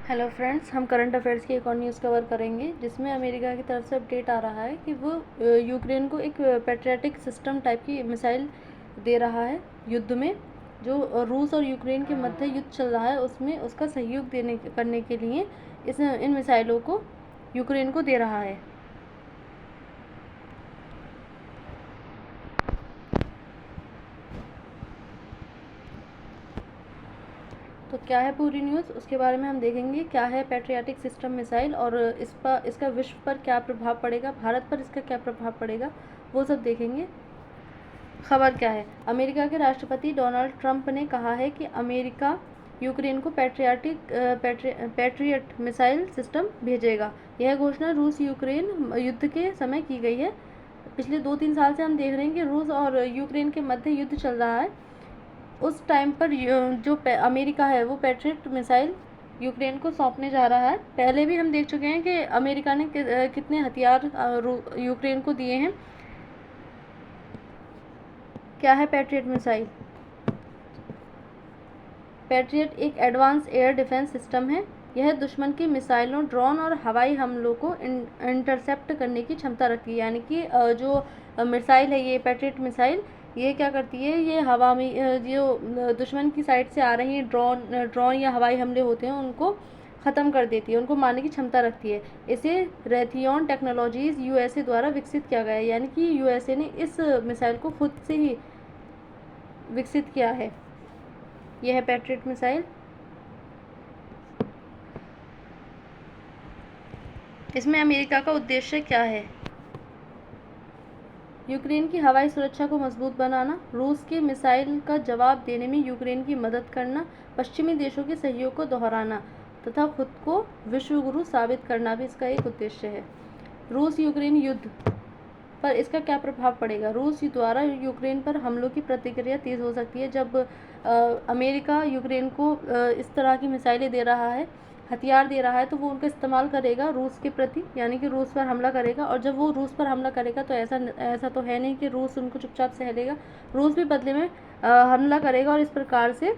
Hello friends, हम current affairs की एक और न्यूज़ कवर करेंगे जिसमें अमेरिका की तरफ से अपडेट आ रहा है कि वो यूक्रेन को एक पैट्रियटिक सिस्टम टाइप की मिसाइल दे रहा है युद्ध में। जो रूस और यूक्रेन के मध्य युद्ध चल रहा है उसमें उसका सहयोग करने के लिए इन मिसाइलों को यूक्रेन को दे रहा है। तो क्या है पूरी न्यूज़, उसके बारे में हम देखेंगे। क्या है पैट्रियटिक सिस्टम मिसाइल और इसका विश्व पर क्या प्रभाव पड़ेगा, भारत पर इसका क्या प्रभाव पड़ेगा, वो सब देखेंगे। खबर क्या है, अमेरिका के राष्ट्रपति डोनाल्ड ट्रंप ने कहा है कि अमेरिका यूक्रेन को पैट्रियट मिसाइल सिस्टम भेजेगा। यह घोषणा रूस यूक्रेन युद्ध के समय की गई है। पिछले 2-3 साल से हम देख रहे हैं कि रूस और यूक्रेन के मध्य युद्ध चल रहा है। उस टाइम पर जो अमेरिका है वो पैट्रियट मिसाइल यूक्रेन को सौंपने जा रहा है। पहले भी हम देख चुके हैं कि अमेरिका ने कितने हथियार यूक्रेन को दिए हैं। क्या है पैट्रियट मिसाइल? पैट्रियट एक एडवांस एयर डिफेंस सिस्टम है। यह दुश्मन की मिसाइलों, ड्रोन और हवाई हमलों को इंटरसेप्ट करने की क्षमता रखती है। यानी कि जो मिसाइल है, ये पैट्रियट मिसाइल, ये क्या करती है, ये हवा में जो दुश्मन की साइड से आ रही ड्रोन या हवाई हमले होते हैं उनको ख़त्म कर देती है, उनको मारने की क्षमता रखती है। इसे रेथियन टेक्नोलॉजीज़ यूएसए द्वारा विकसित किया गया है। यानी कि यूएसए ने इस मिसाइल को खुद से ही विकसित किया है। यह है पैट्रियट मिसाइल। इसमें अमेरिका का उद्देश्य क्या है? यूक्रेन की हवाई सुरक्षा को मजबूत बनाना, रूस के मिसाइल का जवाब देने में यूक्रेन की मदद करना, पश्चिमी देशों के सहयोग को दोहराना तथा खुद को विश्व गुरु साबित करना भी इसका एक उद्देश्य है। रूस यूक्रेन युद्ध पर इसका क्या प्रभाव पड़ेगा? रूस द्वारा यूक्रेन पर हमलों की प्रतिक्रिया तेज़ हो सकती है। जब अमेरिका यूक्रेन को इस तरह की मिसाइलें दे रहा है, हथियार दे रहा है, तो वो उनका इस्तेमाल करेगा रूस के प्रति, यानी कि रूस पर हमला करेगा। और जब वो रूस पर हमला करेगा तो ऐसा तो है नहीं कि रूस उनको चुपचाप सह लेगा। रूस भी बदले में हमला करेगा और इस प्रकार से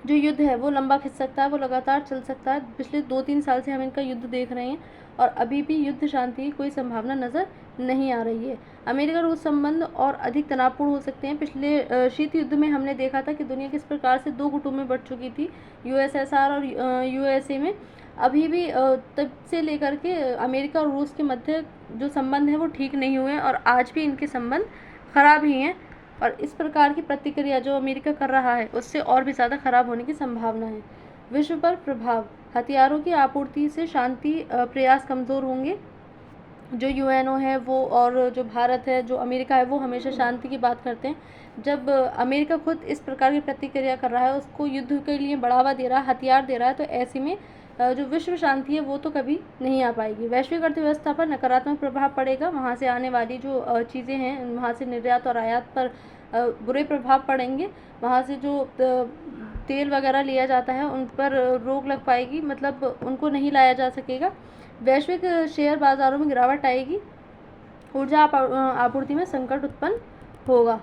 जो युद्ध है वो लंबा खिंच सकता है, वो लगातार चल सकता है। पिछले 2-3 साल से हम इनका युद्ध देख रहे हैं और अभी भी युद्ध शांति की कोई संभावना नज़र नहीं आ रही है। अमेरिका रूस संबंध और अधिक तनावपूर्ण हो सकते हैं। पिछले शीत युद्ध में हमने देखा था कि दुनिया किस प्रकार से 2 गुटों में बट चुकी थी, यूएसएसआर और यूएसए में। अभी भी तब से लेकर के अमेरिका और रूस के मध्य जो संबंध है वो ठीक नहीं हुए और आज भी इनके संबंध खराब ही हैं। और इस प्रकार की प्रतिक्रिया जो अमेरिका कर रहा है उससे और भी ज़्यादा खराब होने की संभावना है। विश्व पर प्रभाव, हथियारों की आपूर्ति से शांति प्रयास कमज़ोर होंगे। जो यूएनओ है वो और जो भारत है, जो अमेरिका है, वो हमेशा शांति की बात करते हैं। जब अमेरिका खुद इस प्रकार की प्रतिक्रिया कर रहा है, उसको युद्ध के लिए बढ़ावा दे रहा है, हथियार दे रहा है, तो ऐसे में जो विश्व शांति है वो तो कभी नहीं आ पाएगी। वैश्विक अर्थव्यवस्था पर नकारात्मक प्रभाव पड़ेगा। वहाँ से आने वाली जो चीज़ें हैं, वहाँ से निर्यात और आयात पर बुरे प्रभाव पड़ेंगे। वहाँ से जो तेल वगैरह लिया जाता है उन पर रोक लग पाएगी, मतलब उनको नहीं लाया जा सकेगा। वैश्विक शेयर बाज़ारों में गिरावट आएगी। ऊर्जा आपूर्ति में संकट उत्पन्न होगा।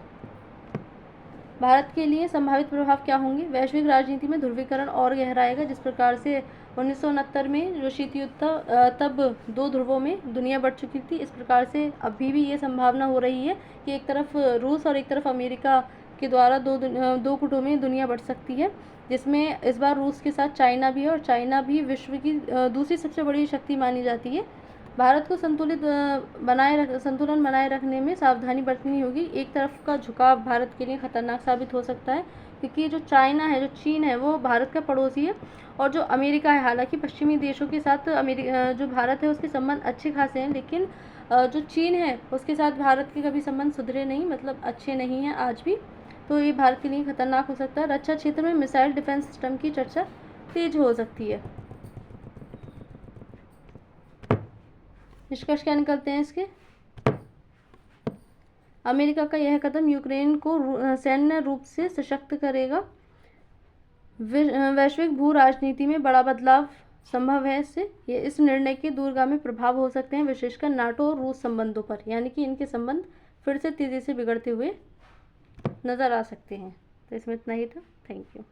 भारत के लिए संभावित प्रभाव क्या होंगे? वैश्विक राजनीति में ध्रुवीकरण और गहराएगा। जिस प्रकार से 1969 में जो शीत युद्ध था, तब 2 ध्रुवों में दुनिया बढ़ चुकी थी, इस प्रकार से अभी भी ये संभावना हो रही है कि एक तरफ रूस और एक तरफ अमेरिका के द्वारा दो गुटों में दुनिया बढ़ सकती है, जिसमें इस बार रूस के साथ चाइना भी है और चाइना भी विश्व की दूसरी सबसे बड़ी शक्ति मानी जाती है। भारत को संतुलन बनाए रखने में सावधानी बरतनी होगी। एक तरफ का झुकाव भारत के लिए खतरनाक साबित हो सकता है, क्योंकि जो चाइना है, जो चीन है, वो भारत का पड़ोसी है। और जो अमेरिका है, हालांकि पश्चिमी देशों के साथ जो भारत है उसके संबंध अच्छे खासे हैं, लेकिन जो चीन है उसके साथ भारत के कभी संबंध सुधरे नहीं, मतलब अच्छे नहीं हैं आज भी। तो ये भारत के लिए खतरनाक हो सकता है। रक्षा क्षेत्र में मिसाइल डिफेंस सिस्टम की चर्चा तेज हो सकती है। निष्कर्ष क्या निकलते हैं इसके? अमेरिका का यह कदम यूक्रेन को सैन्य रूप से सशक्त करेगा। वैश्विक भू राजनीति में बड़ा बदलाव संभव है इससे। इस निर्णय के दूरगामी प्रभाव हो सकते हैं, विशेषकर नाटो और रूस संबंधों पर, यानी कि इनके संबंध फिर से तेज़ी से बिगड़ते हुए नज़र आ सकते हैं। तो इसमें इतना ही था। Thank you.